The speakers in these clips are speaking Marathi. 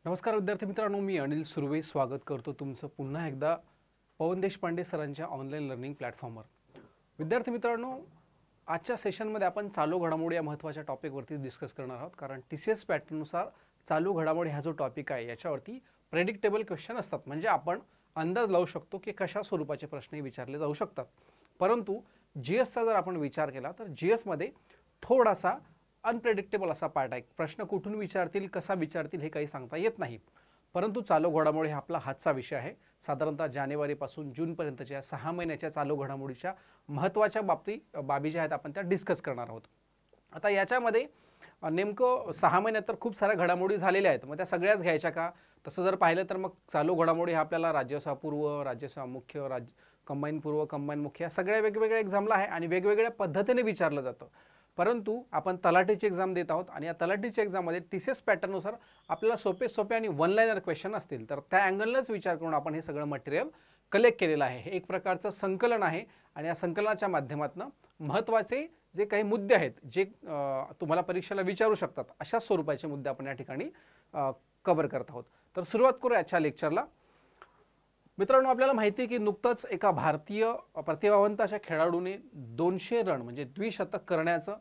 नमस्कार विद्यार्थी मित्रांनो, मी अनिल सुर्वे स्वागत करतो तुमचं पुन्हा एकदा पवन देशपांडे सरांच्या ऑनलाईन लर्निंग प्लॅटफॉर्मवर। विद्यार्थी मित्रांनो, आजच्या सेशनमध्ये आपण चालू घडामोडी या महत्त्वाच्या टॉपिकवरती डिस्कस करणार आहोत। कारण TCS पॅटर्ननुसार चालू घडामोडी हा जो टॉपिक आहे याच्यावरती प्रेडिक्टेबल क्वेश्चन असतात, म्हणजे आपण अंदाज लावू शकतो की कशा स्वरूपाचे प्रश्न विचारले जाऊ शकतात। परंतु GSचा जर आपण विचार केला तर GSमध्ये थोडासा अनप्रेडिक्टेबल असा पार्ट आहे। प्रश्न कुठून विचारतील, कसा विचारतील हे काही सांगता येत नाही। परंतु चालू घडामोडी हा आपला हातचा विषय आहे। साधारणतः जानेवारीपासून जूनपर्यंतच्या 6 महिन्याच्या चालू घडामोडीच्या महत्त्वाच्या बाबी ज्या आहेत आपण त्या डिस्कस करणार आहोत। आता याच्यामध्ये नेमकं 6 महिन्यात तर खूप साऱ्या घडामोडी झालेल्या आहेत, मग त्या सगळ्याच घ्यायच्या का? तसं जर पाहिलं तर मग चालू घडामोडी हा आपल्याला राज्यसेवा पूर्व, राज्यसेवा मुख्य, कंबाईन पूर्व, कंबाईन मुख्य या सगळ्या वेगवेगळ्या एक्झामला आहे आणि वेगवेगळ्या पद्धतीने विचारलं जातं। परंतु आपण तलाठीची एक्झाम देत आहोत आणि या तलाठीच्या एक्झाममध्ये TCS पॅटर्ननुसार आपल्याला सोपे आणि वन लाइनर क्वेश्चन असतील, तर त्या अँगलनेच विचार करून आपण हे सगळं मटेरियल कलेक्ट केलेलं आहे। हे एक प्रकारचं संकलन आहे आणि या संकलनाच्या माध्यमातून महत्त्वाचे जे काही मुद्दे आहेत जे तुम्हाला परीक्षेला विचारू शकतात, अशा स्वरूपाचे मुद्दे आपण या ठिकाणी कव्हर करत आहोत। तर सुरुवात करूया आजच्या लेक्चरला। मित्रांनो, आपल्याला माहिती आहे की नुकतंच एका भारतीय प्रतिभावंत अशा खेळाडूने 200 रन म्हणजे द्विशतक करण्याचा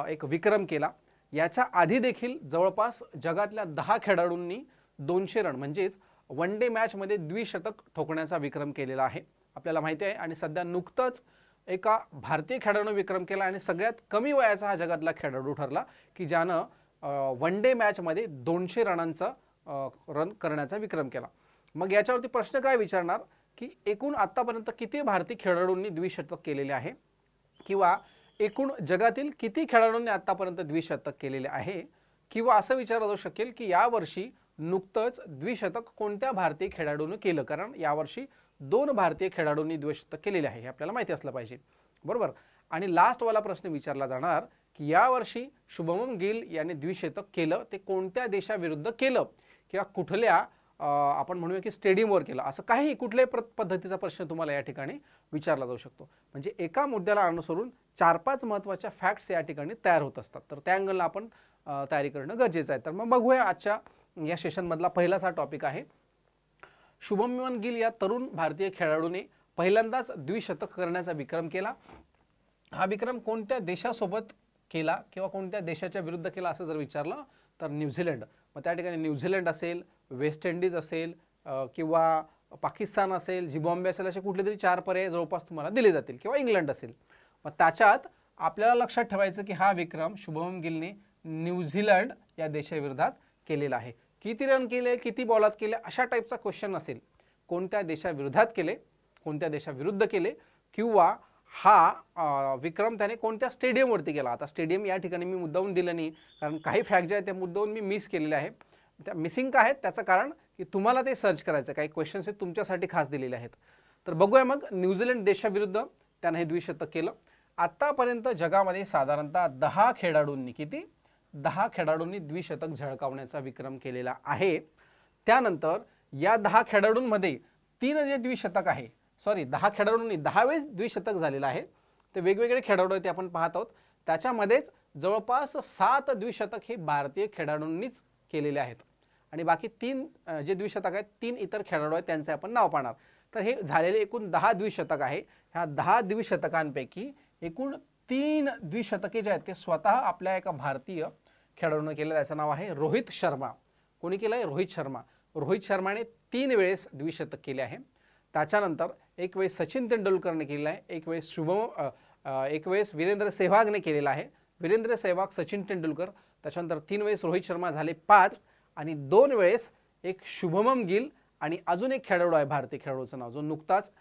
एक विक्रम केला। याच्या आधी देखील जवळपास जगातल्या 10 खेळाडूंनी 200 रन म्हणजेच वन डे मॅचमध्ये द्विशतक ठोकण्याचा विक्रम केलेला आहे, आपल्याला माहिती आहे। आणि सध्या नुकतंच एका भारतीय खेळाडूने विक्रम केला आणि सगळ्यात कमी वयाचा हा जगातला खेळाडू ठरला की ज्यानं वन डे मॅचमध्ये 200 रनांचा रन करण्याचा विक्रम केला। मग याच्यावरती प्रश्न काय विचारणार की एकूण आतापर्यंत किती भारतीय खेळाडूंनी द्विशतक केलेले आहे, किंवा एकूण जगातील किती खेळाडूंनी आतापर्यंत द्विशतक केलेले आहे, किंवा असं विचारलं जाऊ शकेल की यावर्षी नुकतंच द्विशतक कोणत्या भारतीय खेळाडूने केलं, कारण यावर्षी 2 भारतीय खेळाडूंनी द्विशतक केलेले आहे हे आपल्याला माहिती असलं पाहिजे, बरोबर। आणि लास्टवाला प्रश्न विचारला जाणार की यावर्षी शुभमन गिल यांनी द्विशतक केलं ते कोणत्या देशाविरुद्ध केलं, किंवा कुठल्या आपण म्हणूया की स्टेडियमवर केलं, असं काही कुठल्याही पद्धतीचा प्रश्न तुम्हाला या ठिकाणी विचारला जाऊ शकतो। म्हणजे एका मुद्द्याला अनुसरून 4-5 महत्त्वाच्या फॅक्ट्स या ठिकाणी तयार होत असतात, तर त्या अँगलला आपण तयारी करणं गरजेचं आहे। तर मग बघूया आजच्या या सेशनमधला पहिलाच हा टॉपिक आहे। शुभमन गिल या तरुण भारतीय खेळाडूने पहिल्यांदाच द्विशतक करण्याचा विक्रम केला। हा विक्रम कोणत्या देशासोबत केला किंवा कोणत्या देशाच्या विरुद्ध केला असं जर विचारलं तर न्यूझीलंड। मग त्या ठिकाणी न्यूझीलंड असेल, वेस्ट इंडिज असेल, किंवा पाकिस्तान असेल, झिम्बाब्वे असेल, असे कुठले तरी 4 पर्याय जवळपास तुम्हाला दिले जातील, किंवा इंग्लंड असेल। मग त्याच्यात आपल्याला लक्षात ठेवायचं की हा विक्रम शुभमन गिलने न्यूझीलंड या देशाविरोधात केलेला आहे। किती रन केले, किती बॉलात केले, अशा टाईपचा क्वेश्चन असेल, कोणत्या देशाविरोधात केले, कोणत्या देशाविरुद्ध केले, किंवा हा विक्रम त्याने कोणत्या स्टेडियमवरती केला। आता स्टेडियम या ठिकाणी मी मुद्दामून दिलं नाही, कारण काही फॅक्ट जे आहेत त्या मुद्दामून मी मिस केलेले आहे। त्या मिसिंग का आहेत त्याचं कारण की तुम्हाला ते सर्च करायचं, काही क्वेश्चन्स आहेत तुमच्यासाठी खास दिलेले आहेत। तर बघूया मग न्यूझीलंड देशाविरुद्ध त्याने हे द्विशतक केलं। आतापर्यंत जगामध्ये साधारणतः 10 खेळाडूंनी किती 10 खेळाडूंनी द्विशतक झळकावण्याचा विक्रम केलेला आहे। त्यानंतर या 10 खेळाडूंमध्ये 3 जे द्विशतक आहे, 10 खेळाडूंनी 10 वेळेस द्विशतक झालेलं आहे, ते वेगवेगळे खेळाडू आहेत ते आपण पाहत आहोत। त्याच्यामध्येच जवळपास 7 द्विशतक हे भारतीय खेळाडूंनीच केलेले आहेत आणि बाकी 3 जे द्विशतक आहेत 3 इतर खेळाडू आहेत त्यांचे आपण नाव पाहणार। तर हे झालेले एकूण 10 द्विशतक आहे। ह्या 10 द्विशतकांपैकी एकूण 3 द्विशतके जे आहेत ते स्वतः आपल्या एका भारतीय खेळाडूने केलं, त्याचं नाव आहे रोहित शर्मा। कोणी केलं आहे? रोहित शर्मा। रोहित शर्माने 3 वेळेस द्विशतक केले आहे। त्याच्यानंतर एक वेळेस सचिन तेंडुलकरने केलेला आहे, एक वेळेस वीरेंद्र सेहवागने केलेला आहे। वीरेंद्र सेहवाग, सचिन तेंडुलकर, त्याच्यानंतर 3 वेळेस रोहित शर्मा झाले 5, आणि 2 वेळेस एक शुभमन गिल, आणि अजून एक खेळाडू आहे भारतीय खेळाडूचं नाव जो नुकताच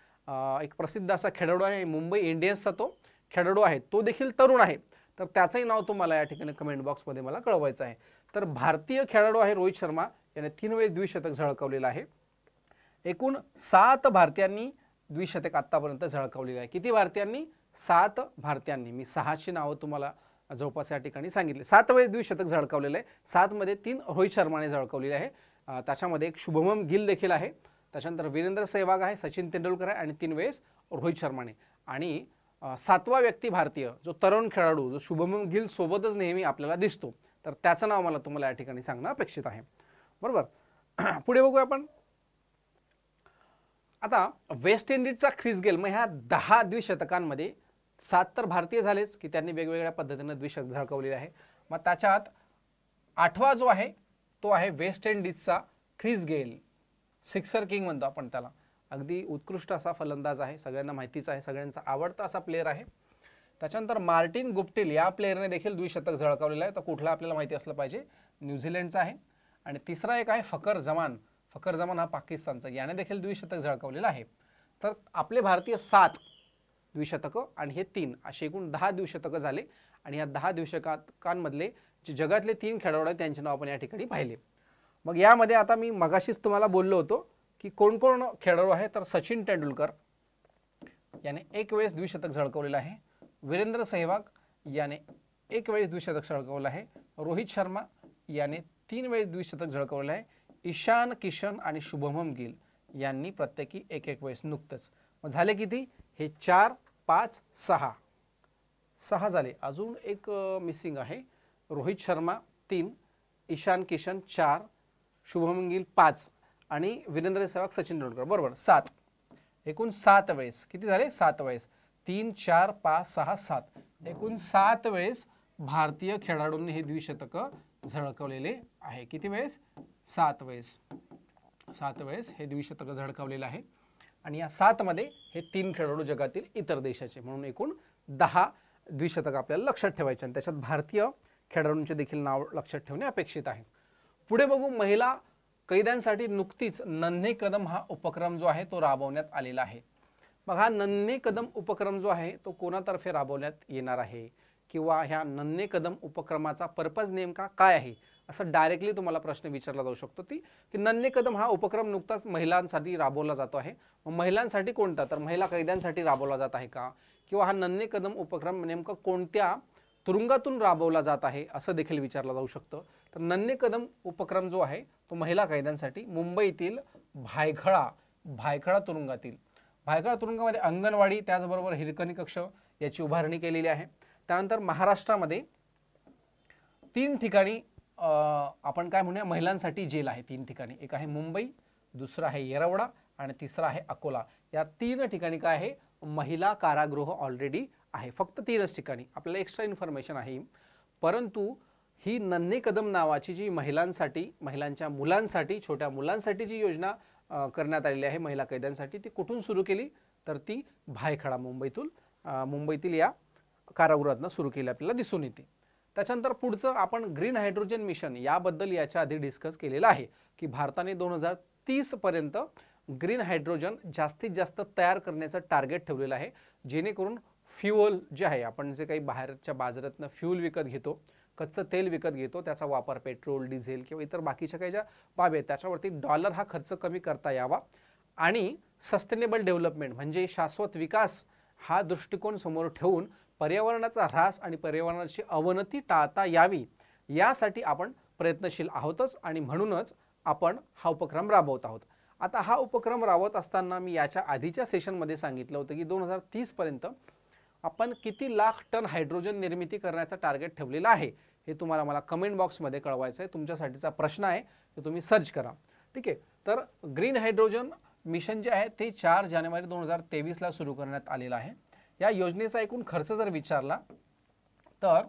एक प्रसिद्ध असा खेळाडू आहे, मुंबई इंडियन्सचा तो खेळाडू आहे, तो देखील तरुण आहे, तर त्याचंही नाव तुम्हाला या ठिकाणी कमेंट बॉक्समध्ये मला कळवायचं आहे। तर भारतीय खेळाडू आहे रोहित शर्मा, याने 3 वेळेस द्विशतक झळकावलेलं आहे। एकूण 7 भारतीयांनी द्विशतक आतापर्यंत झळकावलेलं आहे। किती भारतीयांनी? 7 भारतीयांनी। मी 6ची नावं तुम्हाला जवळपास या ठिकाणी सांगितले। 7 वेळेस द्विशतक झळकावलेलं आहे। 7 मध्ये 3 रोहित शर्माने झळकावलेले आहे, त्याच्यामध्ये एक शुभमन गिल देखील आहे, त्याच्यानंतर वीरेंद्र सेहवाग आहे, सचिन तेंडुलकर आहे, आणि 3 वेळेस रोहित शर्माने। आणि 7वा व्यक्ती भारतीय जो तरुण खेळाडू जो शुभमन गिल सोबतच नेहमी आपल्याला दिसतो, तर त्याचं नाव मला तुम्हाला या ठिकाणी सांगणं अपेक्षित आहे, बरोबर। पुढे बघूया आपण. आता वेस्ट इंडिजचा ख्रिस गेल, मग ह्या 10 द्विशतकांमध्ये 7 तर भारतीय झालेच की त्यांनी वेगवेगळ्या पद्धतीने द्विशतक झळकवलेले आहे. मग त्याच्यात 8वा जो आहे तो आहे waste इंडिजचा Chris Gayle. Sixer king म्हणतो आपण त्याला. अगदी उत्कृष्ट असा फलंदाज आहे, सगळ्यांना माहितीच आहे, सगळ्यांचा आवडता असा प्लेयर आहे. त्याच्यानंतर मार्टिन गुप्टिल या प्लेयरने देखील द्विशतक झळकावलेलं आहे. तर कुठला आपल्याला माहिती असलं पाहिजे, न्यूझीलंडचा आहे. आणि तिसरा एक आहे फखर जमान. फखर जमान हा पाकिस्तानचा, याने देखील द्विशतक झळकावलेलं आहे. तर आपले भारतीय 7 द्विशतकं आणि हे 3 असे एकूण 10 द्विशतकं झाले. आणि या 10 द्विशतकांमधले जे जगातले 3 खेळाडू आहेत त्यांचे नाव आपण या ठिकाणी पाहिले. मग यामध्ये आता मी मगाशीच तुम्हाला बोललो होतो की कोण कोण खेळाडू आहे. तर सचिन तेंडुलकर याने एक वेळेस द्विशतक झळकवलेलं आहे. वीरेंद्र सेहवाग याने एक वेळेस द्विशतक झळकवलं आहे. रोहित शर्मा याने 3 वेळेस द्विशतक झळकवलं आहे. ईशान किशन आणि शुभमन गिल यांनी प्रत्येकी एक वेळेस नुकतंच. मग झाले किती हे? 4 5 6 झाले. अजून एक मिसिंग आहे. रोहित शर्मा 3, ईशान किशन 4, शुभमन गिल 5 आणि वीरेंद्र सेहवाग सचिन तेंडुलकर बरोबर 7. एकूण 7 वेळेस किती झाले? 7 वेळेस. 3 4 5 6 7 एकूण 7 वेळेस भारतीय खेळाडूंनी हे द्विशतक झळकवलेले आहे. किती वेळेस? 7 वेळेस. 7 वेळेस हे द्विशतक झळकवलेलं आहे. आणि या 7 मध्ये हे 3 खेळाडू जगातील इतर देशाचे, म्हणून एकूण 10 द्विशतक आपल्याला लक्षात ठेवायचे आणि त्याच्यात भारतीय खेळाडूंचे देखील नाव लक्षात ठेवणे अपेक्षित आहे. पुढे बघू. महिला कैद्यांसाठी नुकतीच नन्हे कदम हा उपक्रम जो आहे तो राबवण्यात आलेला आहे. मग हा नन्हे कदम उपक्रम जो आहे तो कोणातर्फे राबवण्यात येणार आहे किंवा ह्या नन्हे कदम उपक्रमाचा पर्पज नेमका काय आहे असं डायरेक्टली तुम्हाला प्रश्न विचारला जाऊ शकतो. की नन्हे कदम हा उपक्रम नुकताच महिलांसाठी राबवला जातो आहे. मग महिलांसाठी कोणता? तर महिला कैद्यांसाठी राबवला जात आहे का? किंवा हा नन्हे कदम उपक्रम नेमका कोणत्या तुरुंगातून राबवला जात आहे असं देखील विचारलं जाऊ शकतं. तर नन्हे कदम उपक्रम जो आहे तो महिला कैद्यांसाठी मुंबईतील भायखळा तुरुंगातील भायखळा तुरुंगामध्ये अंगणवाडी त्याचबरोबर हिरकणी कक्ष याची उभारणी केलेली आहे. त्यानंतर महाराष्ट्रामध्ये 3 ठिकाणी आपण काय म्हणूया महिलांसाठी जेल आहे. 3 ठिकाणी. एक आहे मुंबई, दुसरा आहे येरवडा आणि तिसरा आहे अकोला. या 3 ठिकाणी काय आहे? महिला कारागृह ऑलरेडी आहे. फक्त 3च ठिकाणी. आपल्याला एक्स्ट्रा इन्फॉर्मेशन आहे. परंतु ही नन्हे कदम नावाची जी महिलांसाठी, महिलांच्या मुलांसाठी, छोट्या मुलांसाठी जी योजना करण्यात आलेली आहे महिला कैद्यांसाठी, ती कुठून सुरू केली? तर ती भायखळा मुंबईतील या कारागृहातून सुरू केली आपल्याला दिसून येते. त्याच्यानंतर पुढचं आपण ग्रीन हायड्रोजन मिशन याबद्दल याच्या आधी डिस्कस केलेलं आहे की भारताने 2030 पर्यंत ग्रीन हायड्रोजन जास्तीत जास्त तयार करण्याचं टार्गेट ठेवलेलं आहे. जेणेकरून फ्युअल जे आहे, आपण जे काही बाहेरच्या बाजारातनं फ्युअल विकत घेतो, कच्चं तेल विकत घेतो, त्याचा वापर पेट्रोल, डिझेल किंवा इतर बाकीच्या काही ज्या बाबी आहेत त्याच्यावरती डॉलर हा खर्च कमी करता यावा आणि सस्टेनेबल डेव्हलपमेंट म्हणजे शाश्वत विकास हा दृष्टिकोन समोर ठेवून पर्यावरणाचा ऱ्हास आणि पर्यावरणाची अवनती टाळता यावी यासाठी आपण प्रयत्नशील आहोतच आणि म्हणूनच आपण हा उपक्रम राबवत आहोत. आता हा उपक्रम राबवत असताना मी याच्या आधीच्या सेशनमध्ये सांगितलं होतं की 2030 पर्यंत आपण किती लाख टन हायड्रोजन निर्मिती करण्याचा टार्गेट ठेवलेला आहे हे तुम्हाला मला कमेंट बॉक्समध्ये कळवायचं आहे. तुमच्यासाठीचा प्रश्न आहे तो तुम्ही सर्च करा. ठीक आहे. तर ग्रीन हायड्रोजन मिशन जे आहे ते 4 जानेवारी 2023ला सुरू करण्यात आलेलं आहे. या योजनेचा एकूण खर्च जर विचारला तर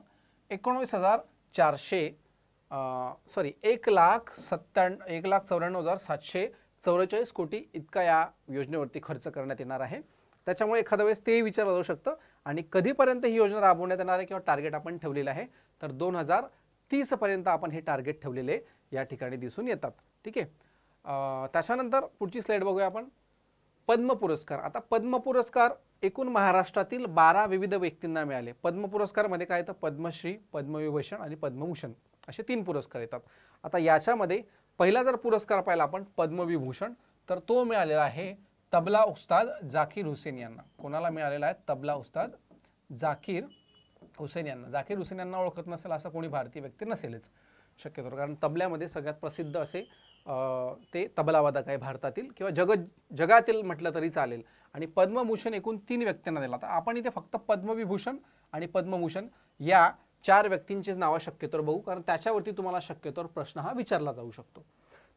1,94,744 कोटी इतका या योजनेवरती खर्च करण्यात येणार आहे. त्याच्यामुळे एखाद्या वेळेस ते विचारलं जाऊ शकतं आणि कधीपर्यंत ही योजना राबवण्यात येणार आहे किंवा टार्गेट आपण ठेवलेलं आहे तर 2030 पर्यंत आपण हे टार्गेट ठेवलेले या ठिकाणी दिसून येतात. ठीक आहे. त्याच्यानंतर पुढची स्लाइड बघूया आपण. पद्म पुरस्कार. आता पद्म पुरस्कार एकूण महाराष्ट्रातील 12 विविध व्यक्तींना मिळाले. पद्म पुरस्कारमध्ये काय येतं? पद्मश्री, पद्मविभूषण आणि पद्मभूषण असे 3 पुरस्कार येतात. आता याच्यामध्ये पहिला जर पुरस्कार पाहिला आपण पद्मविभूषण तर तो मिळालेला आहे तबला उस्ताद जाकीर हुसेन यांना. कोणाला मिळालेला आहे? तबला उस्ताद जाकीर हुसेन यांना. जाकीर हुसेन यांना ओळखत नसेल असं कोणी भारतीय व्यक्ती नसेलच शक्यतो, कारण तबल्यामध्ये सगळ्यात प्रसिद्ध असे ते तबलावादक आहे भारतातील किंवा जगातील म्हटलं तरी चालेल. आणि पद्मभूषण एकूण 3 व्यक्तींना दिला. तर आपण इथे फक्त पद्मविभूषण आणि पद्मभूषण या 4 व्यक्तींचीच नावं शक्यतोवर बघू, कारण त्याच्यावरती तुम्हाला शक्यतोवर प्रश्न हा विचारला जाऊ शकतो.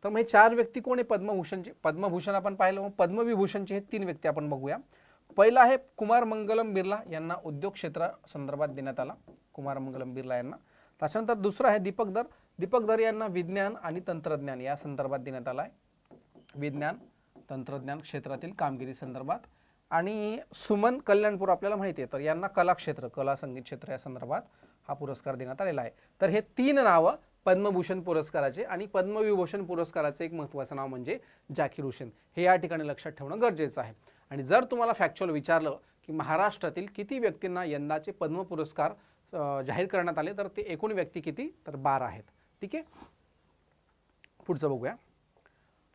तर मग हे 4 व्यक्ती कोण आहे पद्मभूषणचे? पद्मभूषण आपण पाहिलं, मग पद्मविभूषणचे हे 3 व्यक्ती आपण बघूया. पहिला आहे कुमार मंगलम बिर्ला, यांना उद्योग क्षेत्रा संदर्भात देण्यात आला, कुमार मंगलम बिर्ला यांना. त्याच्यानंतर दुसरा आहे दीपक दर. दीपक दर यांना विज्ञान आणि तंत्रज्ञान या संदर्भात देण्यात आला आहे, विज्ञान तंत्रज्ञान क्षेत्रातील कामगिरी संदर्भात. आणि सुमन कल्याणपूर आपल्याला माहिती आहे, तर यांना कला क्षेत्र, कला संगीत क्षेत्र या संदर्भात हा पुरस्कार देण्यात आलेला आहे. तर हे 3 नावं पद्मभूषण पुरस्काराचे. आणि पद्मविभूषण पुरस्काराचे एक महत्त्वाचं नाव म्हणजे जाकीर हुसेन, हे या ठिकाणी लक्षात ठेवणं गरजेचं आहे. आणि जर तुम्हाला फॅक्च्युअल विचारलं की महाराष्ट्रातील किती व्यक्तींना यंदाचे पद्म पुरस्कार जाहीर करण्यात आले, तर ते एकूण व्यक्ती किती, तर 12 आहेत. ठीक आहे, पुढचं बघूया.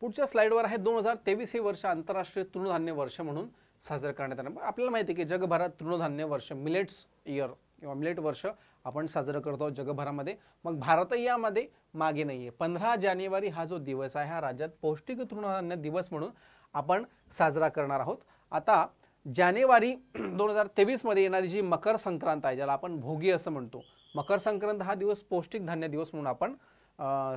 पुढच्या स्लाइडवर आहे 2023 हे वर्ष आंतरराष्ट्रीय तृणधान्य वर्ष म्हणून साजरं करण्यात आलं. आपल्याला माहिती आहे की जगभरात तृणधान्य वर्ष, मिलेट्स इयर किंवा मिलेट वर्ष आपण साजरं करतो जगभरामध्ये. मग भारतही यामध्ये मागे नाही आहे. 15 जानेवारी हा जो दिवस आहे, हा राज्यात पौष्टिक तृणधान्य दिवस म्हणून आपण साजरा करणार आहोत. आता जानेवारी 2023 मध्ये येणारी जी मकर संक्रांत आहे, ज्याला आपण भोगी असं म्हणतो, मकर संक्रांत हा दिवस पौष्टिक धान्य दिवस म्हणून आपण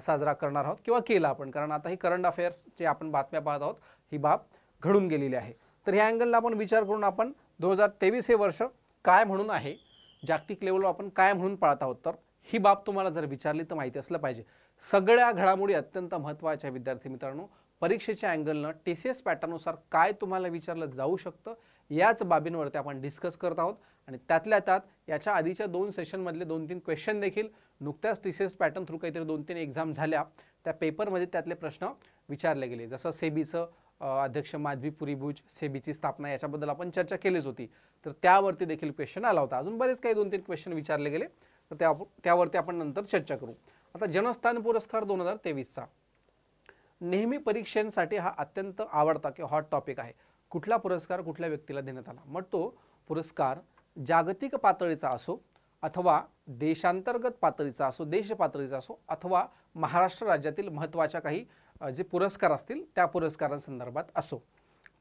साजरा करणार आहोत किंवा केला आपण, कारण आता ही करंट अफेअर्सचे आपण बातम्या पाहत आहोत, ही बाब घडून गेलेली आहे. तर ह्या अँगलला आपण विचार करून आपण 2023 हे वर्ष काय म्हणून आहे, जागतिक लेवलवर आपण काय म्हणून पाळत आहोत, तर ही बाब तुम्हाला जर विचारली तर माहिती असलं पाहिजे. सगळ्या घडामोडी अत्यंत महत्त्वाच्या विद्यार्थी मित्रांनो. परीक्षेच्या अँगलनं TCS पॅटर्ननुसार काय तुम्हाला विचारलं जाऊ शकतं, याच बाबींवरती आपण डिस्कस करत आहोत. आणि त्यातल्या त्यात याच्या आधीच्या 2 सेशनमधले 2-3 क्वेश्चन देखील नुकत्याच TCS पॅटर्न थ्रू काहीतरी 2-3 एक्झाम झाल्या, त्या पेपरमध्ये त्यातले प्रश्न विचारले गेले. जसं सेबीचं अध्यक्ष माधवी पुरीभुज, सेबीची स्थापना, याच्याबद्दल आपण चर्चा केलीच होती, तर त्यावरती देखील क्वेश्चन आला होता. अजून बरेच काही 2-3 क्वेश्चन विचारले गेले, तर त्यावरती आपण नंतर चर्चा करू. आता जनस्थान पुरस्कार 2023चा नेहमी परीक्षांसाठी हा अत्यंत आवडता किंवा हॉट टॉपिक आहे. कुठला पुरस्कार कुठल्या व्यक्तीला देण्यात आला, मग तो पुरस्कार जागतिक पातळीचा असो अथवा देशांतर्गत पातळीचा असो, देश पातळीचा असो, अथवा महाराष्ट्र राज्यातील महत्त्वाच्या काही जे पुरस्कार असतील त्या पुरस्कारांसंदर्भात असो,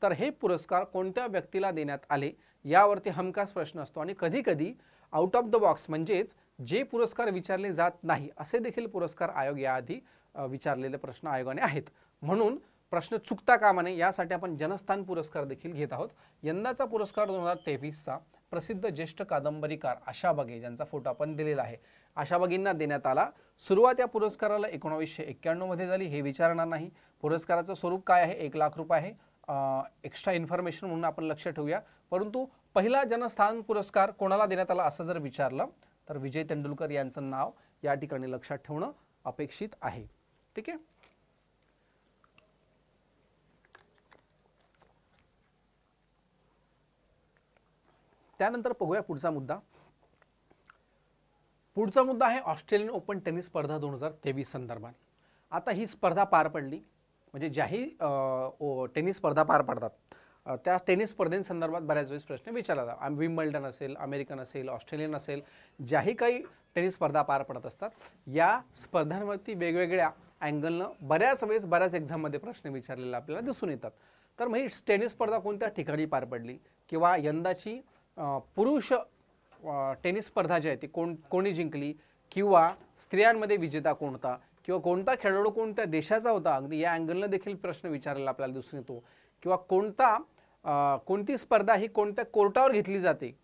तर हे पुरस्कार कोणत्या व्यक्तीला देण्यात आले यावरती हमखास प्रश्न असतो. आणि कधीकधी आउट ऑफ द बॉक्स म्हणजेच जे पुरस्कार विचारले जात नाही असे देखील पुरस्कार आयोग याआधी विचारलेले प्रश्न आयोगाने आहेत. म्हणून प्रश्न चुकता कामा नये यासाठी आपण जनस्थान पुरस्कार देखील घेत आहोत. यंदाचा पुरस्कार 2023चा प्रसिद्ध ज्येष्ठ कादंबरीकार आशा बगे, ज्यांचा फोटो आपण दिलेला आहे, आशा बगेंना देण्यात आला. सुरुवात या पुरस्काराला 1991 मध्ये झाली, हे विचारणार नाही. पुरस्काराचं स्वरूप काय आहे, 1 लाख रुपये आहे. एक्स्ट्रा इन्फॉर्मेशन म्हणून आपण लक्ष ठेवूया. परंतु पहिला जनस्थान पुरस्कार कोणाला देण्यात आला असं जर विचारलं तर विजय तेंडुलकर यांचं नाव या ठिकाणी लक्षात ठेवणं अपेक्षित आहे. ठीक आहे, त्यानंतर बघूया पुढचा मुद्दा. पुढचा मुद्दा आहे ऑस्ट्रेलियन ओपन टेनिस स्पर्धा 2023 संदर्भात. आता ही स्पर्धा पार पडली, म्हणजे ज्याही टेनिस स्पर्धा पार पडतात त्या टेनिस स्पर्धेसंदर्भात बऱ्याच वेळेस प्रश्न विचारला जातात. विम्बल्डन असेल, अमेरिकन असेल, ऑस्ट्रेलियन असेल, ज्याही काही टेनिस स्पर्धा पार पडत असतात, या स्पर्धांवरती वेगवेगळ्या अँगलनं बऱ्याच वेळेस बऱ्याच एक्झाममध्ये प्रश्न विचारलेले आपल्याला दिसून येतात. तर मग ही टेनिस स्पर्धा कोणत्या ठिकाणी पार पडली, किंवा यंदाची पुरुष टेनिस स्पर्धा जी आहे ती कोणी जिंकली, किंवा स्त्रियांमध्ये विजेता कोणता, किंवा कोणता खेळाडू कोणत्या देशाचा होता, अगदी या अँगलनं देखील प्रश्न विचारलेला आपल्याला दिसून येतो. किंवा कोणती स्पर्धा ही कोणत्या कोर्टावर घेतली जाते,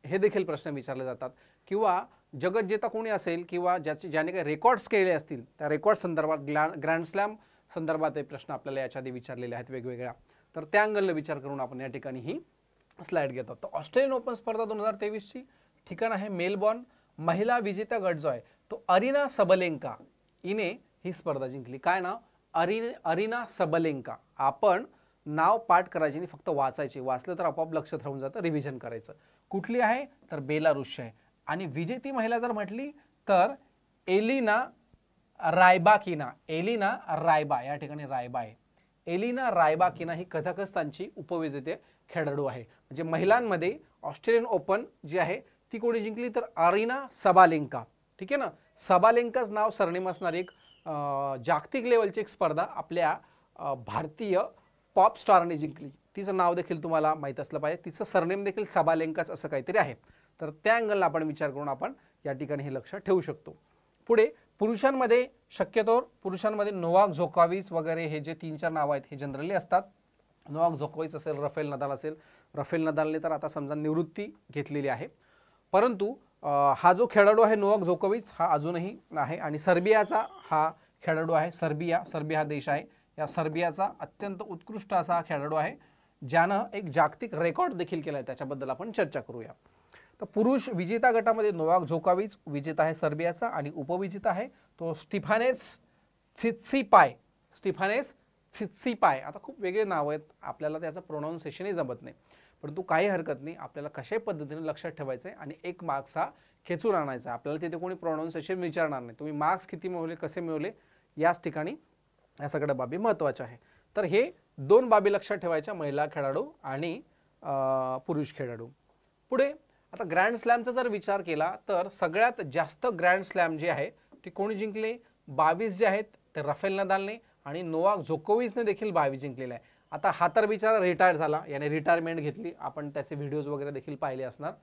हे देखील प्रश्न विचारले जातात. किंवा जगज्जेता कोणी असेल, किंवा ज्याने काही रेकॉर्ड्स केले असतील त्या रेकॉर्ड संदर्भात, ग्रँड स्लॅम संदर्भात हे प्रश्न आपल्याला याच्या आधी विचारलेले आहेत वेगवेगळ्या. तर त्या अँगलनं विचार करून आपण या ठिकाणी ही स्लाइड घेतो. तर ऑस्ट्रेलियन ओपन स्पर्धा 2023ची ठिकाण आहे मेलबॉर्न. महिला विजेता गट जो आहे तो अरिना सबलेंका हिने ही स्पर्धा जिंकली. काय नाव, अरिना सबलेंका. आपण नाव पाठ करायचे आणि फक्त वाचायचे, वाचलं तर आपोआप लक्षात राहून जातं, रिव्हिजन करायचं. कुठली आहे तर बेलारुसची आहे. आणि विजेती महिला जर म्हटली तर एलिना रायबाकिना, एलिना रायबा, या ठिकाणी रायबा आहे. एलिना रायबाकिना ही कझाकस्तानची उपविजेते खेळाडू आहे. म्हणजे महिलांमध्ये ऑस्ट्रेलियन ओपन जी आहे ती कोणी जिंकली तर अरिना सबालेंका. ठीक आहे ना, सबालेंकाच नाव सरनेम असणार एक जागतिक लेवलची एक स्पर्धा आपल्या भारतीय पॉप स्टारने जिंकली. तिचं नाव देखील तुम्हाला माहीत असलं पाहिजे, तिचं सरनेम देखील सबालेंकाच असं काहीतरी आहे. तर त्या अँगलला आपण विचार करून आपण या ठिकाणी हे लक्षात ठेवू शकतो. पुढे पुरुषांमध्ये शक्यतोवर पुरुषांमध्ये नोवाक जोकोविच वगैरे हे जे 3-4 नावं आहेत हे जनरली असतात. नोवाक जोकोविच असेल, राफेल नदाल असेल. राफेल नदालने तर आता समजा निवृत्ती घेतलेली आहे, परंतु हा जो खेळाडू आहे नोवाक जोकोविच हा अजूनही आहे. आणि सर्बियाचा हा खेळाडू आहे. सर्बिया हा देश आहे. या सर्बियाचा अत्यंत उत्कृष्ट असा हा खेळाडू आहे, ज्यानं एक जागतिक रेकॉर्ड देखील केला आहे. त्याच्याबद्दल आपण चर्चा करूया. तर पुरुष विजेता गटामध्ये नोवाक जोकोविच विजेता आहे सर्बियाचा, आणि उपविजेता आहे तो स्टिफानेस त्सित्सिपाय. आता खूप वेगळे नाव आहेत, आपल्याला त्याचं प्रोनाऊन्सिएशनही जमत नाही, परंतु काही हरकत नाही. आपल्याला कशाही पद्धतीने लक्षात ठेवायचं आहे आणि 1 मार्क्स हा खेचून आणायचा. आपल्याला तिथे कोणी प्रोनाऊन्सिएशन विचारणार नाही. तुम्ही मार्क्स किती मिळवले, कसे मिळवले, याच ठिकाणी या सगळ्या बाबी महत्त्वाच्या आहे. तर हे 2 बाबी लक्षात ठेवायच्या, महिला खेळाडू आणि पुरुष खेळाडू. पुढे आता ग्रँड स्लॅमचा जर विचार केला तर सगळ्यात जास्त ग्रँड स्लॅम जे आहे ते कोणी जिंकले, 22 जे आहेत ते राफेल नदालने, आणि नोवाक जोकोविचने देखील 22 जिंकलेले आहे. आता हा तर बिचारा रिटायर झाला, याने रिटायरमेंट घेतली, आपण त्याचे व्हिडिओज वगैरे देखील पाहिले असणार.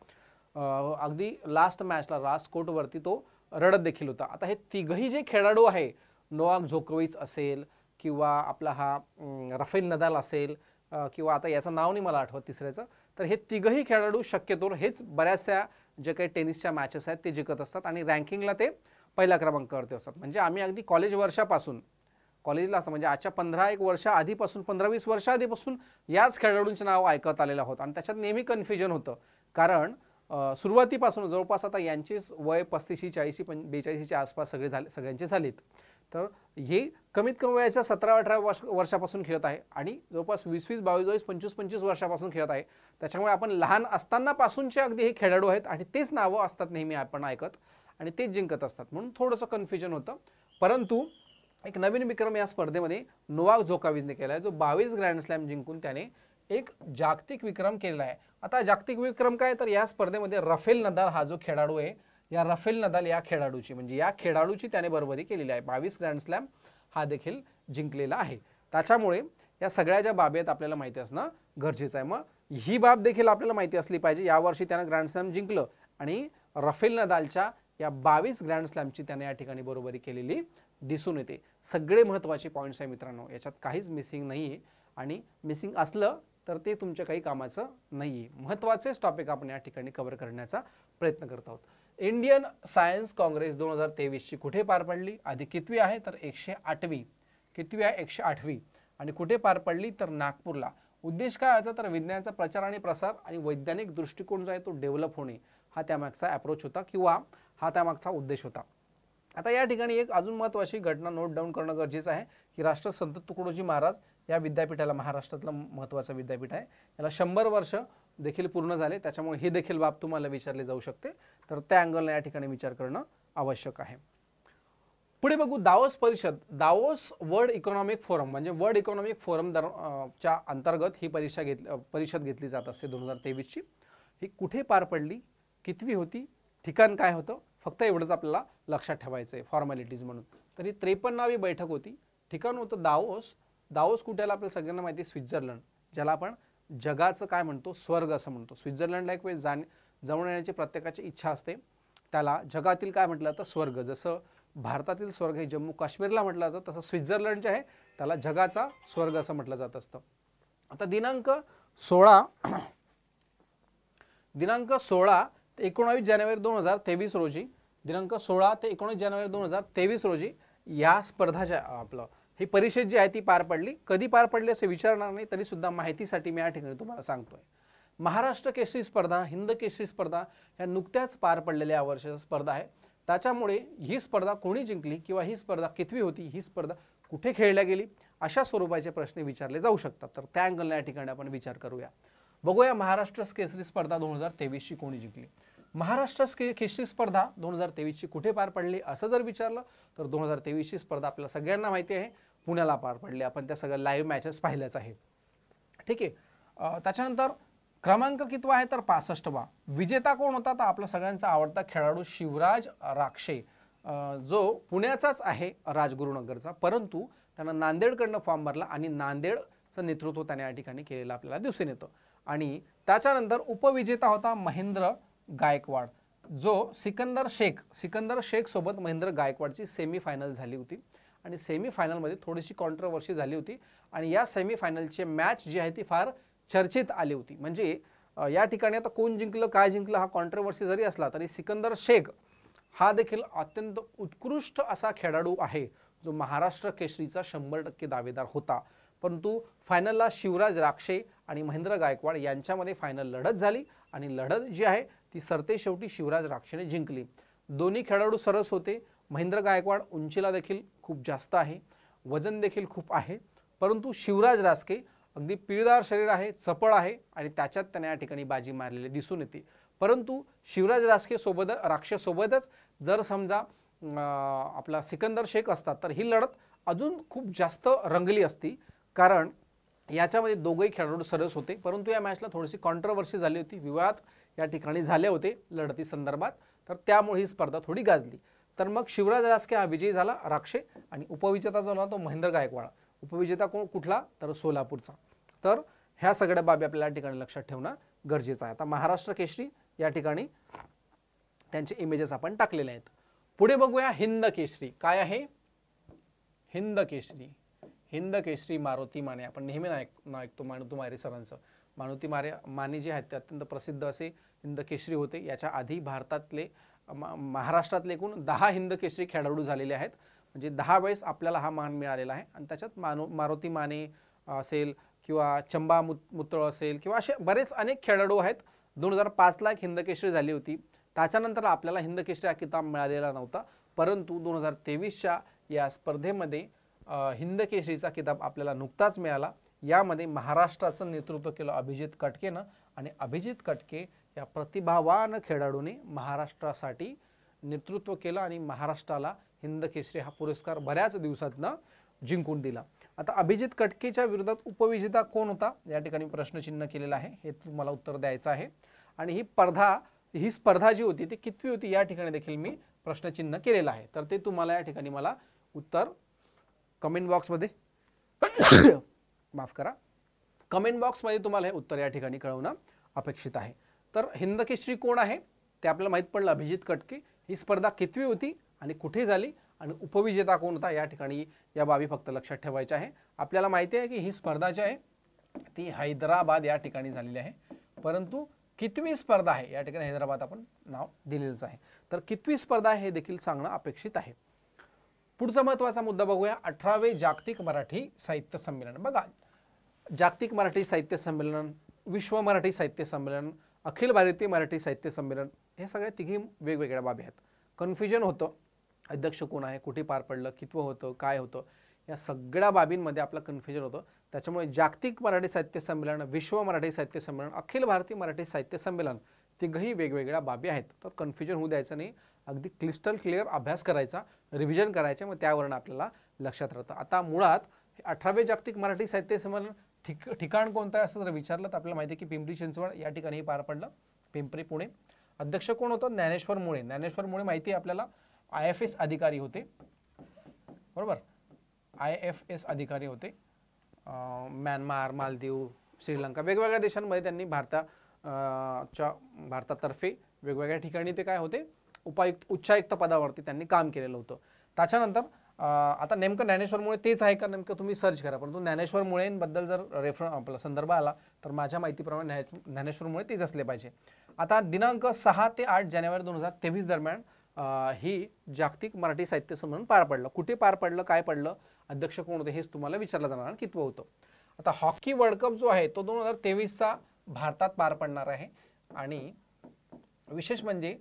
अगदी लास्ट मॅचला राजकोटवरती तो रडत देखील होता. आता हे तिघही जे खेळाडू आहे, नोवाक जोकोविच असेल किंवा आपला हा राफेल नदाल असेल किंवा आता याचं नाव नाही मला आठवत तिसऱ्याचं, तर हे तिघही खेळाडू शक्यतोवर हेच बऱ्याचशा जे काही टेनिसच्या मॅचेस आहेत ते जिंकत असतात आणि रँकिंगला ते पहिला क्रमांकावरती असतात. म्हणजे आम्ही अगदी कॉलेज वर्षापासून, कॉलेजला असतं म्हणजे आजच्या 15-1 वर्ष आधीपासून, 15-20 वर्ष आधीपासून याच खेळाडूंचे नाव ऐकत आलेलं होतं. आणि त्याच्यात नेहमी कन्फ्युजन होतं, कारण सुरुवातीपासून जवळपास आता यांचीच वय 35, 40, 42च्या आसपास सगळ्यांचे झालीत. तर हे कमीत कमी वयाच्या 17-18 वर्षापासून खेळत आहे आणि जवळपास 20-20, 22-22, 25-25 वर्षापासून खेळत आहे. त्याच्यामुळे आपण लहान असतानापासूनचे अगदी हे खेळाडू आहेत आणि तेच नावं असतात नेहमी आपण ऐकत आणि तेच जिंकत असतात, म्हणून थोडंसं कन्फ्युजन होतं. परंतु एक नवीन विक्रम या स्पर्धेमध्ये नोवाक जोकोविचने केला आहे, जो 22 ग्रँड स्लॅम जिंकून त्याने एक जागतिक विक्रम केलेला आहे. आता जागतिक विक्रम काय, तर या स्पर्धेमध्ये राफेल नदाल हा जो खेळाडू आहे, या राफेल नदाल या खेळाडूची म्हणजे या खेळाडूची त्याने बरोबरी केलेली आहे. 22 ग्रँड स्लॅम हा देखील जिंकलेला आहे. त्याच्यामुळे या सगळ्या ज्या बाबी आहेत आपल्याला माहिती असणं गरजेचं आहे. मग ही बाब देखील आपल्याला माहिती असली पाहिजे. यावर्षी त्यानं ग्रँड स्लॅम जिंकलं आणि राफेल नदालच्या या 22 ग्रँड स्लॅमची त्याने या ठिकाणी बरोबरी केलेली दिसून येते. सगळे महत्त्वाचे पॉईंट्स आहे मित्रांनो, याच्यात काहीच मिसिंग नाही आहे आणि मिसिंग असलं तर ते तुमच्या काही कामाचं नाही आहे. महत्त्वाचेच टॉपिक आपण या ठिकाणी कव्हर करण्याचा प्रयत्न करत आहोत. इंडियन सायन्स काँग्रेस 2023ची कुठे पार पडली, आधी कितवी आहे तर 108वी, कितवी आहे 108वी, आणि कुठे पार पडली तर नागपूरला. उद्देश काय होता तर विज्ञानाचा प्रचार आणि प्रसार आणि वैज्ञानिक दृष्टिकोन जो आहे तो डेव्हलप होणे हा त्यामागचा अप्रोच होता किंवा हा त्यामागचा उद्देश होता. आता या ठिकाणी एक अजून महत्त्वाची घटना नोट डाऊन करणं गरजेचं आहे की राष्ट्रसंत तुकडोजी महाराज या विद्यापीठाला, महाराष्ट्रातलं महत्त्वाचं विद्यापीठ आहे, याला 100 वर्ष देखील पूर्ण झाले. त्याच्यामुळे ही देखील बाब तुम्हाला विचारली जाऊ शकते, तर त्या अँगलने या ठिकाणी विचार करणं आवश्यक आहे. पुढे बघू दावोस परिषद. दावोस वर्ल्ड इकॉनॉमिक फोरम म्हणजे वर्ल्ड इकॉनॉमिक फोरम च्या अंतर्गत ही परिषद घेतली जात असते 2023ची. ही कुठे पार पडली, कितवी होती, ठिकाण काय होतं, फक्त एवढंच आपल्याला लक्षात ठेवायचं आहे फॉर्मॅलिटीज म्हणून. तर ही 53वी बैठक होती. ठिकाण होतं दावोस. दावोस कुठेला आपल्याला सगळ्यांना माहिती आहे, स्वित्झर्लंड, ज्याला आपण जगाचं काय म्हणतो, स्वर्ग असं म्हणतो. स्वित्झर्लंडला एक वेळ जाऊन येण्याची प्रत्येकाची इच्छा असते. त्याला जगातील काय म्हटलं तर स्वर्ग, जसं भारतातील स्वर्ग हे जम्मू काश्मीरला म्हटलं जातं, तसं स्वित्झर्लंड जे आहे त्याला जगाचा स्वर्ग असं म्हटलं जात असतं. आता दिनांक 16 ते 19 जानेवारी 2023 रोजी, दिनांक 16 ते 19 जानेवारी 2023 रोजी या स्पर्धाच्या ही परिषद जी आहे ती पार पडली. कधी पार पडली असे विचारणार नाही, तरी सुद्धा माहितीसाठी मी या ठिकाणी तुम्हाला सांगतोय. महाराष्ट्र केसरी स्पर्धा, हिंद केसरी स्पर्धा ह्या नुकत्याच पार पडलेल्या वर्षाची स्पर्धा आहे. त्याच्यामुळे ही स्पर्धा कोणी जिंकली किंवा ही स्पर्धा कितवी होती, ही स्पर्धा कुठे खेळल्या गेली, अशा स्वरूपाचे प्रश्न विचारले जाऊ शकतात. तर त्या अँगलने या ठिकाणी आपण विचार करूया. बघूया महाराष्ट्र केसरी स्पर्धा 2023ची कोणी जिंकली. महाराष्ट्र केसरी स्पर्धा 2023ची कुठे पार पडली असं जर विचारलं तर 2023ची स्पर्धा आपल्याला सगळ्यांना माहिती आहे, पुण्याला पार पडली. आपण त्या सगळ्या लाईव्ह मॅचेस पाहिल्याच आहे. ठीक आहे. त्याच्यानंतर क्रमांक कितवा आहे तर 65वा. विजेता कोण होता तर आपला सगळ्यांचा आवडता खेळाडू शिवराज राक्षे, जो पुण्याचाच आहे राजगुरुनगरचा, परंतु त्यानं नांदेडकडनं फॉर्म भरला आणि नांदेडचं नेतृत्व त्याने या ठिकाणी केलेलं आपल्याला दिसून येतं. आणि त्याच्यानंतर उपविजेता होता महेंद्र गायकवाड. जो सिकंदर शेख सोबत महेंद्र गायकवाडची सेमीफायनल झाली होती आणि सेमीफायनलमध्ये थोडीशी कॉन्ट्रोवर्सी झाली होती आणि या सेमीफायनलची मॅच जी आहे ती फार चर्चेत आली होती. म्हणजे या ठिकाणी आता कोण जिंकलं काय जिंकलं हा कॉन्ट्रोवर्सी जरी असला तरी सिकंदर शेख हा देखील अत्यंत उत्कृष्ट असा खेळाडू आहे जो महाराष्ट्र केसरीचा 100% दावेदार होता. परंतु फायनलला शिवराज राक्षे आणि महेंद्र गायकवाड यांच्यामध्ये फायनल लढत झाली आणि लढत जी आहे ती सरते शेवटी शिवराज राक्षेने जिंकली. दोन्ही खेळाडू सरस होते. महेंद्र गायकवाड उंचीला देखील खूप जास्त आहे, वजन देखील खूप आहे, परंतु शिवराज राक्षे अगदी पिळदार शरीर आहे, चपळ आहे आणि त्याच्यात त्याने या ठिकाणी बाजी मारलेली दिसून येते. परंतु शिवराज राक्षेसोबतच जर समजा आपला सिकंदर शेख असतात तर ही लढत अजून खूप जास्त रंगली असती, कारण याच्यामध्ये दोघेही खेळाडू सरस होते. परंतु या मॅचला थोडीशी कॉन्ट्रोवर्सी झाली होती, विवाद या ठिकाणी झाले होते लढती संदर्भात, तर त्यामुळे ही स्पर्धा थोडी गाजली. तर मग शिवराज राक्षे हा विजयी झाला राक्षे आणि उपविजेता जो होता तो महेंद्र गायकवाड. उपविजेता कुठला तर सोलापूरचा. तर ह्या सगळ्या बाबी आपल्याला या ठिकाणी लक्षात ठेवणं गरजेचं आहे. आता महाराष्ट्र केसरी या ठिकाणी त्यांचे इमेजेस आपण टाकलेले आहेत. पुढे बघूया हिंद केसरी. काय आहे हिंद केसरी? हिंद केसरी मारुती माने. आपण नेहमी ऐकतो मारुती माने सरांचं. मारुती माने जे आहेत ते अत्यंत प्रसिद्ध असे हिंद केसरी होते. याच्या आधी भारतातले महाराष्ट्रातले एकूण 10 हिंद केसरी खेळाडू झालेले आहेत. म्हणजे 10 वेळेस आपल्याला हा मान मिळालेला आहे आणि त्याच्यात मारुती माने असेल किंवा चंबा मुतळ असेल किंवा असे बरेच अनेक खेळाडू आहेत. 2005ला एक हिंद केसरी झाली होती. त्याच्यानंतर आपल्याला हिंद केसरी हा किताब मिळालेला नव्हता, परंतु 2023च्या या स्पर्धेमध्ये हिंद केसरीचा किताब आपल्याला नुकताच मिळाला. यामध्ये महाराष्ट्राचं नेतृत्व केलं अभिजित कटकेनं आणि अभिजित कटके या प्रतिभावान खेळाडूने महाराष्ट्रासाठी नेतृत्व केलं आणि महाराष्ट्राला हिंद केसरी हा पुरस्कार बऱ्याच दिवसातनं जिंकून दिला. आता अभिजित कटकेच्या विरोधात उपविजेता कोण होता या ठिकाणी प्रश्नचिन्ह केलेलं आहे, हे तुम्हाला उत्तर द्यायचं आहे. आणि ही स्पर्धा जी होती ती कितवी होती या ठिकाणी देखील मी प्रश्नचिन्ह केलेलं आहे. तर ते तुम्हाला या ठिकाणी मला उत्तर कमेंट बॉक्समध्ये माफ करा, कमेंट बॉक्समध्ये तुम्हाला हे उत्तर या ठिकाणी कळवणं अपेक्षित आहे. तर हिंद केसरी कोण आहे ते आपल्याला माहीत पडलं, अभिजित कटके. ही स्पर्धा कितवी होती आणि कुठे झाली आणि उपविजेता कोण होता या ठिकाणी या बाबी फक्त लक्षात ठेवायच्या आहे. आपल्याला माहिती आहे की ही स्पर्धा जी आहे ती हैदराबाद या ठिकाणी झालेली आहे, परंतु कितवी स्पर्धा आहे या ठिकाणी हैदराबाद आपण नाव दिलेलंच आहे. तर कितवी स्पर्धा आहे हे देखील सांगणं अपेक्षित आहे. पुढचा महत्त्वाचा मुद्दा बघूया, 18वे जागतिक मराठी साहित्य संमेलन. बघा, जागतिक मराठी साहित्य संमेलन, विश्व मराठी साहित्य संमेलन, अखिल भारतीय मराठी साहित्य संमेलन, हे सगळे तिघी वेगवेगळ्या बाबी आहेत. कन्फ्युजन होतं, अध्यक्ष कोण आहे, कुठे पार पडलं, कितवं होतं, काय होतं, या सगळ्या बाबींमध्ये आपलं कन्फ्युजन होतं. त्याच्यामुळे जागतिक मराठी साहित्य संमेलन, विश्व मराठी साहित्य संमेलन, अखिल भारतीय मराठी साहित्य संमेलन, तिघही वेगवेगळ्या बाबी आहेत. तर कन्फ्युजन होऊ द्यायचं नाही, अगदी क्लिस्टल क्लिअर अभ्यास करायचा, रिव्हिजन करायचे, मग त्यावरून आपल्याला लक्षात राहतं. आता मुळात 18वे जागतिक मराठी साहित्य संमेलन ठिकाण कोणतं आहे असं जर विचारलं तर आपल्याला माहिती आहे की पिंपरी चिंचवड या ठिकाणी पार पडलं, पिंपरी पुणे. अध्यक्ष कोण होतं? ज्ञानेश्वर मुळे. ज्ञानेश्वर मुळे माहिती आहे आपल्याला IFS अधिकारी होते, बरोबर, IFS अधिकारी होते. म्यानमार, मालदीव, श्रीलंका वेगवेगळ्या देशांमध्ये त्यांनी भारतातर्फे वेगवेगळ्या ठिकाणी ते काय होते, उच्चायुक्त पदावरती त्यांनी काम केलेलं होतं. त्याच्यानंतर आता नेमकं ज्ञानेश्वर मुळे तेच आहे का नेमकं तुम्ही सर्च करा, परंतु ज्ञानेश्वर मुळेंबद्दल जर आपला संदर्भ आला तर माझ्या माहितीप्रमाणे ज्ञानेश्वर मुळे तेच असले पाहिजे. आता दिनांक 6 ते 8 जानेवारी 2023 दरम्यान ही जागतिक मराठी साहित्य संमेलन पार पडलं. कुठे पार पडलं, काय पडलं, अध्यक्ष कोण होते हेच तुम्हाला विचारलं जाणार आणि कितवं होतं. आता हॉकी वर्ल्ड कप जो आहे तो 2023चा भारतात पार पडणार आहे आणि विशेष म्हणजे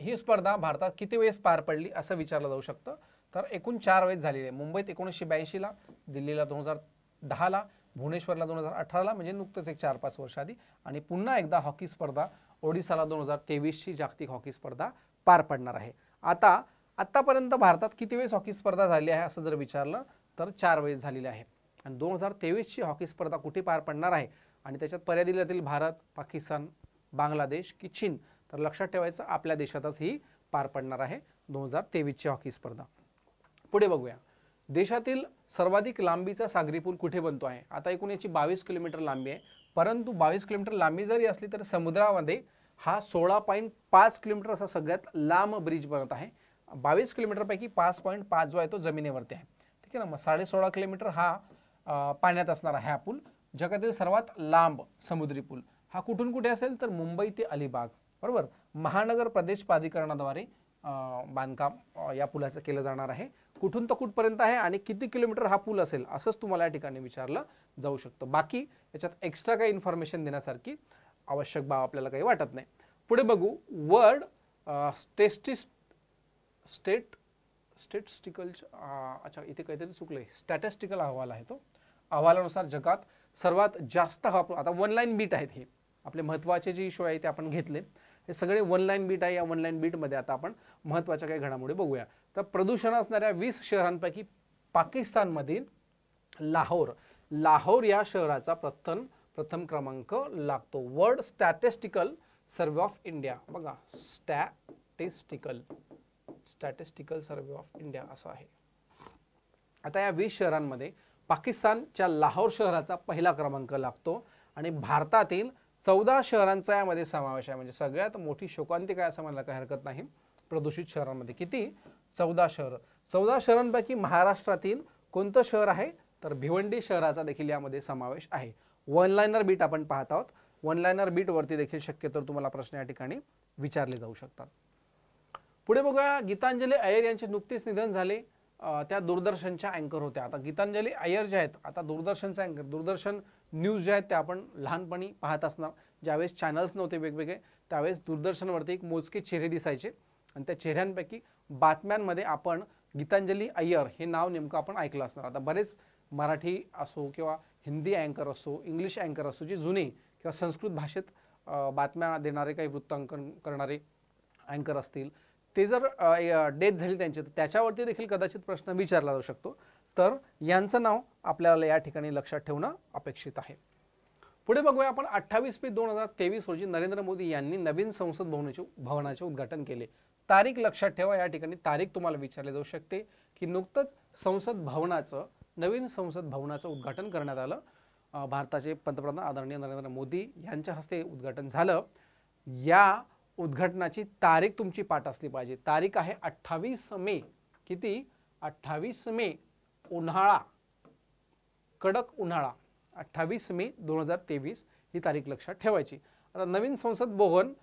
ही स्पर्धा भारतात किती वेळेस पार पडली असं विचारलं जाऊ शकतं. तर एकूण 4 वेळेस झालेली आहे. मुंबईत 1982ला, दिल्लीला 2010ला, भुवनेश्वरला 2018ला, म्हणजे नुकतंच एक 4-5 वर्ष आधी, आणि पुन्हा एकदा हॉकी स्पर्धा ओडिसाला 2023ची जागतिक हॉकी स्पर्धा पार पडणार आहे. आतापर्यंत भारतात किती वेळेस हॉकी स्पर्धा झाली आहे असं जर विचारलं तर 4 वेळेस झालेली आहे. आणि 2023ची हॉकी स्पर्धा कुठे पार पडणार आहे आणि त्याच्यात पर्याय दिले जातील भारत, पाकिस्तान, बांगलादेश की चीन. तर लक्षात ठेवायचं आपल्या देशातच ही पार पडणार आहे 2023ची हॉकी स्पर्धा. पुढे बघूया, देशातील सर्वाधिक लांबीचा सागरी पूल कुठे बनतो आहे. आता एकूण याची 22 किलोमीटर लांबी आहे, परंतु 22 किलोमीटर लांबी जरी असली तरी समुद्रामध्ये हा 16.5 किलोमीटर असा सगळ्यात लांब ब्रिज बनत आहे. 22 किलोमीटरपैकी 5.5 जो आहे तो जमिनीवरती आहे. ठीक आहे ना. मग 16.5 किलोमीटर हा पाण्यात असणारा हा पूल जगातील सर्वात लांब समुद्री पूल हा कुठून कुठे असेल तर मुंबई ते अलिबाग, बरोबर, महानगर प्रदेश प्राधिकरणाद्वारे बांधकाम या पुलाचं केलं जाणार आहे. कुठून तर कुठपर्यंत आहे आणि किती किलोमीटर हा पूल असेल असंच तुम्हाला या ठिकाणी विचारलं जाऊ शकतं. बाकी याच्यात एक्स्ट्रा काही इन्फॉर्मेशन देण्यासारखी आवश्यक बाब आपल्याला काही वाटत नाही. पुढे बघू. वर्ल्ड स्टॅटिस्टिकल अच्छा इथे काहीतरी चुकलंय. स्टॅटिस्टिकल अहवाल आहे तो. अहवालानुसार जगात सर्वात जास्त हवा, आता वन लाईन बीट आहेत हे आपले महत्त्वाचे जे इश्यू आहे ते आपण घेतले. हे सगळे वन लाईन बीट आहे. या वन लाईन बीटमध्ये आता आपण महत्त्वाच्या काही घडामोडी बघूया. तर प्रदूषण असणाऱ्या 20 शहरांपैकी पाकिस्तानमधील लाहोर या शहराचा प्रथम क्रमांक लागतो. World statistical survey of India, बघा स्टॅटिस्टिकल सर्वे ऑफ इंडिया असं आहे. आता या 20 शहरांमध्ये पाकिस्तानच्या लाहोर शहराचा पहिला क्रमांक लागतो आणि भारतातील 14 शहरांचा यामध्ये समावेश आहे. म्हणजे सगळ्यात मोठी शोकांतिका असं म्हणायला काही हरकत नाही. प्रदूषित शहरांमध्ये किती? 14 शहरं. 14 शहरांपैकी महाराष्ट्रातील कोणतं शहर आहे तर भिवंडी शहराचा देखील यामध्ये समावेश आहे. वन लाइनर बीट आपण पाहत आहोत. वन लाइनर बीट वरती देखील शक्यतो तुम्हाला प्रश्न या ठिकाणी विचारले जाऊ शकतात. पुढे बघूया. गीतांजली अय्यर यांचे नुकतेच निधन झाले. त्या दूरदर्शनच्या अँकर होत्या. आता गीतांजली अय्यर ज्या आहेत आता दूरदर्शनचा अँकर, दूरदर्शन न्यूज जे आहेत ते आपण लहानपणी पाहत असणार. ज्यावेळेस चॅनल्स नव्हते वेगवेगळे त्यावेळेस दूरदर्शनवरती एक मोजके चेहरे दिसायचे आणि त्या चेहऱ्यांपैकी बातम्यांमध्ये आपण गीतांजली अय्यर हे नाव नेमकं आपण ऐकलं असणार. आता बरेच मराठी असो किंवा हिंदी अँकर असो, इंग्लिश अँकर असो, जे जुने किंवा संस्कृत भाषेत बातम्या देणारे काही वृत्तांकन करणारे अँकर असतील ते जर डेथ झाली त्यांची तर त्याच्यावरती देखील कदाचित प्रश्न विचारला जाऊ शकतो. तर यांचं नाव आपल्याला या ठिकाणी लक्षात ठेवणं अपेक्षित आहे. पुढे बघूया आपण. 28 मे 2023 रोजी नरेंद्र मोदी यांनी नवीन संसद भवनाचे उद्घाटन केले. तारीख लक्षात ठेवा. या ठिकाणी तारीख तुम्हाला विचारली जाऊ शकते की नुकतंच नवीन संसद भवनाचं उद्घाटन करण्यात आलं. भारताचे पंतप्रधान आदरणीय नरेंद्र मोदी यांच्या हस्ते उद्घाटन झालं. या उद्घाटनाची तारीख तुमची पाठ असली पाहिजे. तारीख आहे 28 मे. किती? 28 मे. उन्हाळा, कडक उन्हाळा, 28 मे 2023 ही तारीख लक्षात ठेवायची. आता नवीन संसद भवन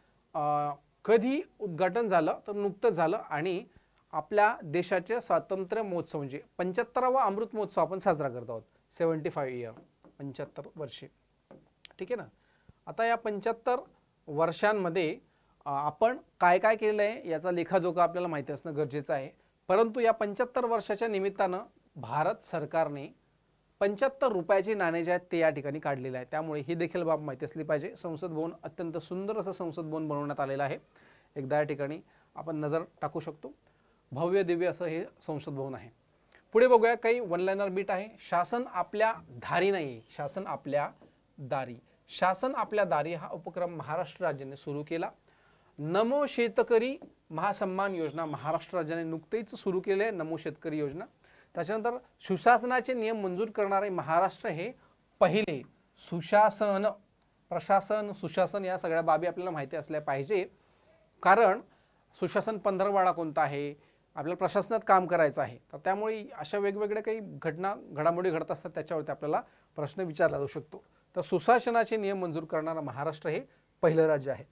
कधी उद्घाटन झालं तर नुकतंच झालं आणि आपल्या देशाचे स्वातंत्र्य महोत्सव म्हणजे 75वा अमृत महोत्सव आपण साजरा करत आहोत. 75 इयर, 75 वर्षे. ठीक आहे ना. आता या 75 वर्षांमध्ये आपण काय काय केलेलं आहे याचा लेखाजोखा आपल्याला माहिती असणं गरजेचं आहे. परंतु या 75 वर्षाच्या निमित्तानं भारत सरकारने 75 रुपयाचे नाणे जे आहेत ते या ठिकाणी काढलेले आहे. त्यामुळे ही देखील बाब माहिती असली पाहिजे. संसद भवन अत्यंत सुंदर असं संसद भवन बनवण्यात आलेलं आहे. एकदा या ठिकाणी आपण नजर टाकू शकतो. भव्य दिव्य असं हे संसद भवन आहे. पुढे बघूया. काही वन लाइनर बीट आहे. शासन आपल्या दारी नाही, शासन आपल्या दारी. शासन आपल्या दारी हा उपक्रम महाराष्ट्र राज्याने सुरू केला. नमो शेतकरी महासन्मान योजना महाराष्ट्र राज्याने नुकतेच सुरू केले आहे. नमो शेतकरी योजना. त्याच्यानंतर सुशासनाचे नियम मंजूर करणारे महाराष्ट्र हे पहिले. सुशासन, प्रशासन, सुशासन या सगळ्या बाबी आपल्याला माहिती असल्या पाहिजे. कारण सुशासन पंधरवडा कोणता आहे, आपल्याला प्रशासनात काम करायचं आहे. तर त्यामुळे अशा वेगवेगळ्या काही घडामोडी घडत असतात त्याच्यावरती आपल्याला प्रश्न विचारला जाऊ शकतो. तर सुशासनाचे नियम मंजूर करणारं महाराष्ट्र हे पहिलं राज्य आहे.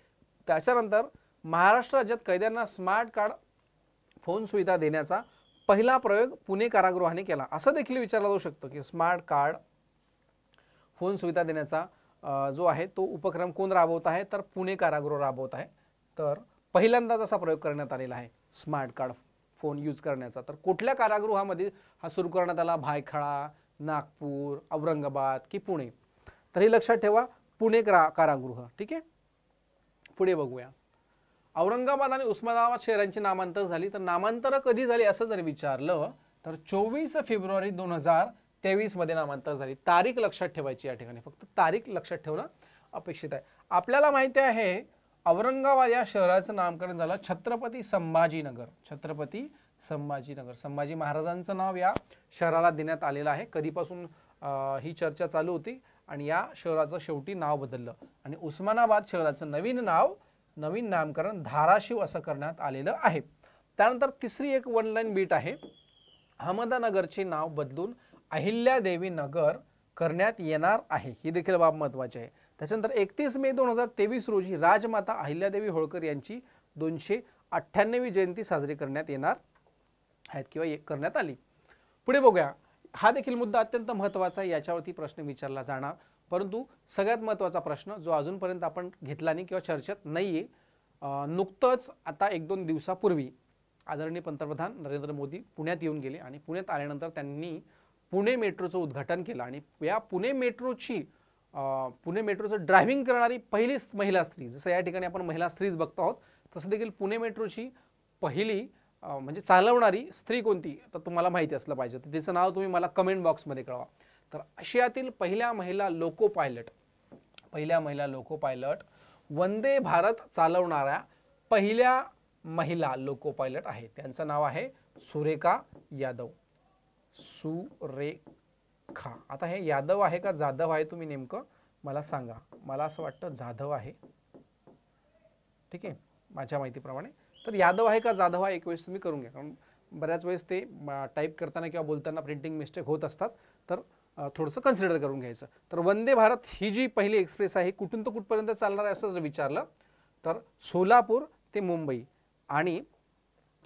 त्याच्यानंतर महाराष्ट्र राज्यात कैद्यांना स्मार्ट कार्ड फोन सुविधा देण्याचा पहिला प्रयोग पुणे कारागृहाने केला. असं देखील विचारलं जाऊ शकतं की स्मार्ट कार्ड फोन सुविधा देण्याचा जो आहे तो उपक्रम कोण राबवत आहे तर पुणे कारागृह राबवत आहे. तर पहिल्यांदाच असा प्रयोग करण्यात आलेला आहे स्मार्ट कार्ड फोन यूज करण्याचा. तर कुठल्या कारागृहामध्ये हा सुरू करण्यात आला? भायखळा, नागपूर, औरंगाबाद की पुणे? तर हे लक्षात ठेवा, पुणे कारागृह. ठीक आहे. पुढे बघूया. औरंगाबाद आणि उस्मानाबाद शहरांची नामांतर झाली. तर नामांतर कधी झाली असं जर विचारलं तर 24 फेब्रुवारी 2023 मध्ये नामांतर झाली. तारीख लक्षात ठेवायची या ठिकाणी, फक्त तारीख लक्षात ठेवणं अपेक्षित आहे. आपल्याला माहिती आहे औरंगाबाद या शहराचं नामकरण झालं छत्रपती संभाजीनगर. छत्रपती संभाजीनगर, संभाजी महाराजांचं नाव या शहराला देण्यात आलेलं आहे. कधीपासून ही चर्चा चालू होती आणि या शहराचं शेवटी नाव बदललं आणि उस्मानाबाद शहराचं नवीन नाव नवीन नामकरण धाराशिव असं करण्यात आलेलं आहे. त्यानंतर तिसरी एक वन लाईन बीट आहे, अहमदनगरचे नाव बदलून अहिल्यादेवी नगर करण्यात येणार आहे, ही देखील बाब महत्त्वाची आहे. त्याच्यानंतर 31 मे 2023 रोजी राजमाता अहिल्यादेवी होळकर यांची 298वी जयंती साजरी करण्यात येणार आहेत किंवा करण्यात आली. पुढे बघूया, हा देखील मुद्दा अत्यंत महत्त्वाचा आहे, याच्यावरती प्रश्न विचारला जाणार. परंतु सगळ्यात महत्त्वाचा प्रश्न जो अजूनपर्यंत आपण घेतला नाही किंवा चर्चेत नाही आहे, नुकतंच आता 1-2 दिवसापूर्वी आदरणीय पंतप्रधान नरेंद्र मोदी पुण्यात येऊन गेले आणि पुण्यात आल्यानंतर त्यांनी पुणे मेट्रोचं उद्घाटन केलं आणि या पुणे मेट्रोचं ड्रायव्हिंग करणारी पहिलीच महिला स्त्री, जसं या ठिकाणी आपण महिला स्त्रीच बघतो आहोत, तसं देखील पुणे मेट्रोची पहिली म्हणजे चालवणारी स्त्री कोणती तर तुम्हाला माहिती असलं पाहिजे, तर तिचं नाव तुम्ही मला कमेंट बॉक्समध्ये कळवा. तर आशियातील पहिल्या महिला लोको पायलट वंदे भारत चालवणाऱ्या पहिल्या महिला लोको पायलट आहे, त्यांचं नाव आहे सुरेखा यादव. सुरेखा. आता हे यादव आहे का जाधव आहे तुम्ही नेमकं मला सांगा. मला असं वाटतं जाधव आहे, ठीक आहे माझ्या माहितीप्रमाणे. तर यादव आहे का जाधव आहे एक वेळेस तुम्ही करून घ्या, कारण बऱ्याच वेळेस ते टाईप करताना किंवा बोलताना प्रिंटिंग मिस्टेक होत असतात, तर थोडंसं कन्सिडर करून घ्यायचं. तर वंदे भारत ही जी पहिली एक्सप्रेस आहे कुठून तर कुठपर्यंत चालणार आहे असं जर विचारलं तर सोलापूर ते मुंबई आणि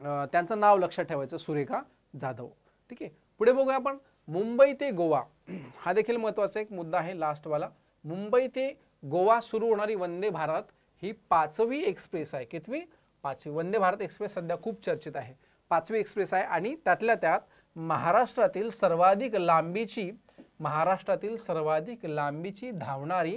त्यांचं नाव लक्षात ठेवायचं सुरेखा जाधव, ठीक आहे. पुढे बघूया आपण, मुंबई ते गोवा हा देखील महत्त्वाचा एक मुद्दा आहे लास्टवाला. मुंबई ते गोवा सुरू होणारी वंदे भारत ही 5वी एक्सप्रेस आहे. कितवी? 5वी. वंदे भारत एक्सप्रेस सध्या खूप चर्चेत आहे, 5वी एक्सप्रेस आहे आणि त्यातल्या त्यात महाराष्ट्रातील सर्वाधिक लांबीची धावणारी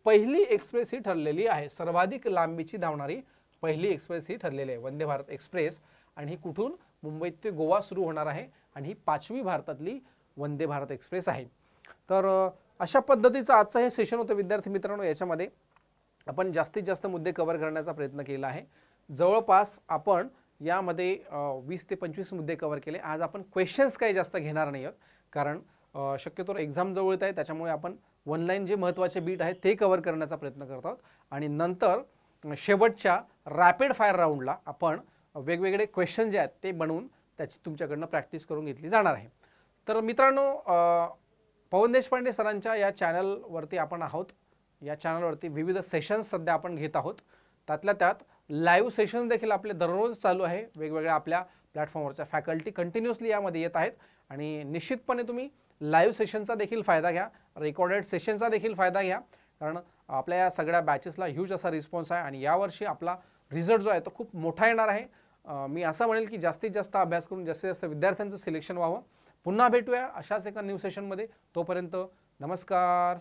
पहिली एक्सप्रेस ही ठरलेली आहे. सर्वाधिक लांबीची धावणारी पहिली एक्सप्रेस ही ठरलेली आहे वंदे भारत एक्सप्रेस, आणि ही कुठून? मुंबई ते गोवा सुरू होणार आहे आणि ही 5वी भारतातली वंदे भारत एक्सप्रेस आहे. तर अशा पद्धतीचं आजचं हे सेशन होतं विद्यार्थी मित्रांनो. याच्यामध्ये आपण जास्तीत जास्त मुद्दे कव्हर करण्याचा प्रयत्न केला आहे. जवळपास आपण यामध्ये 20 ते 25 मुद्दे कव्हर केले. आज आपण क्वेश्चन्स काही जास्त घेणार नाही आहोत, कारण शक्यतो एक्झाम जवळ येत आहे, त्याच्यामुळे आपण वन लाईन जे महत्त्वाचे बीट आहेत ते कव्हर करण्याचा प्रयत्न करत आहोत आणि नंतर शेवटच्या रॅपिड फायर राऊंडला आपण वेगवेगळे क्वेश्चन जे आहेत ते बनवून त्याची तुमच्याकडनं प्रॅक्टिस करून घेतली जाणार आहे. तर मित्रांनो, पवन देशपांडे सरांच्या या चॅनलवरती आपण आहोत. या चॅनलवरती विविध सेशन्स सध्या आपण घेत आहोत. त्यातल्या त्यात लाईव्ह सेशन्स देखील आपले दररोज चालू आहे. वेगवेगळ्या आपल्या प्लॅटफॉर्मवरच्या फॅकल्टी कंटिन्युअसली यामध्ये येत आहेत आणि निश्चितपणे तुम्ही लाईव्ह सेशनचा देखील फायदा घ्या, रेकॉर्डेड सेशनचा देखील फायदा घ्या, कारण आपल्या या सगळ्या बॅचेसला ह्यूज असा रिस्पॉन्स आहे आणि यावर्षी आपला रिझल्ट जो आहे तो खूप मोठा येणार आहे. मी असं म्हणेल की जास्तीत जास्त अभ्यास करून जास्तीत जास्त विद्यार्थ्यांचं सिलेक्शन व्हावं. पुन्हा भेटूया अशाच एका न्यू सेशनमध्ये. तोपर्यंत नमस्कार.